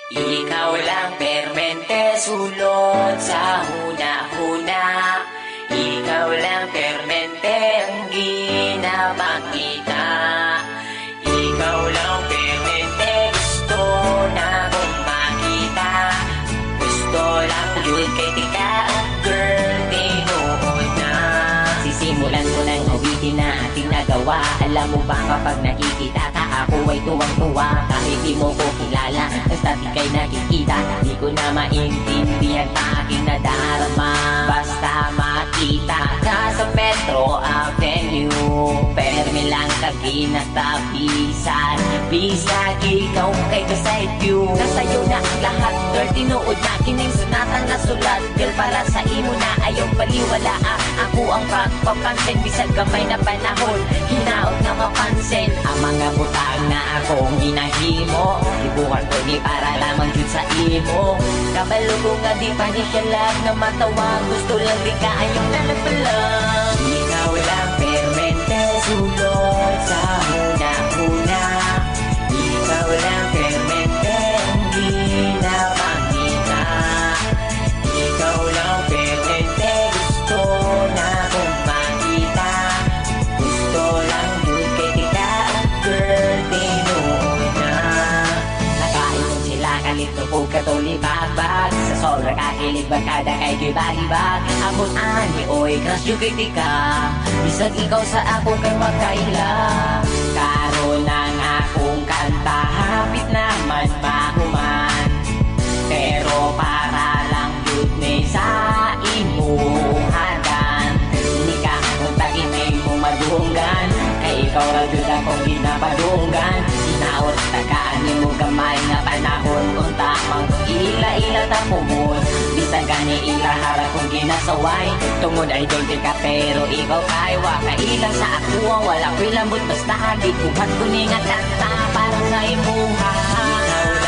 Ikaw lang permente sulot sa huna-huna. Ikaw lang permente ang ginapakita. Ikaw lang permente gusto na kong makita. Gusto lang yun kay tika, girl, tinuod na. Sisimulan ko ng awitin na ating nagawa. Alam mo ba kapag nakikita ka, ako ay tuwang-tuwa. Kahit di mo ko kilala, basta di kay nakikita, di ko na maintindihan pa aking nadarama. Basta makita ka sa Metro Avenue, permi lang kaginatapisan. Bisag ikaw kay kaside view. Nasa'yo na ang lahat, girl, tinuod na kining sunatan na sulat. Girl, para sa imo na ayaw baliwala. Ako ang pagpapansin, bisag gamay na panahon, hinaot na mapansin ang mga butang na akong ginahimo. Ibukan ko ni para lamang yun sa imo. Kabalo ko nga di pa ni kalag na matawa. Gusto lang di ka ayaw nalagpalang. Ikaw lang permente sulot sa huna-huna. Ikaw lang permente ang ginapakita. Ikaw lang permente gusto na kong makita. Gusto lang yun kay kita, girl, tinuod na. Nakain sila kalito po katulibag-bag. Sa sobra kakilig bagkada kay gibag-ibag. Amon ani oy crush yung kay tika. Bisag ikaw sa ako kay magkaila. Karon ang akong kanta, hapit naman mahuman. Pero para lang yun may sa imuhadan. Hindi ka kontakin may mo madunggan. Kay ikaw ra jud akong ginapadunggan. Sinaot tagaan ni mo gamay na panahon. Kung tamang ila-ila tapumon. Bisag gani ila hara kong ginasaway. Tungod ay doon ka pero ikaw kay wakailang sa ako. Wala ko'y lambot basta hagit. Buhat ko ni nga kanta para sa imuha. Ikaw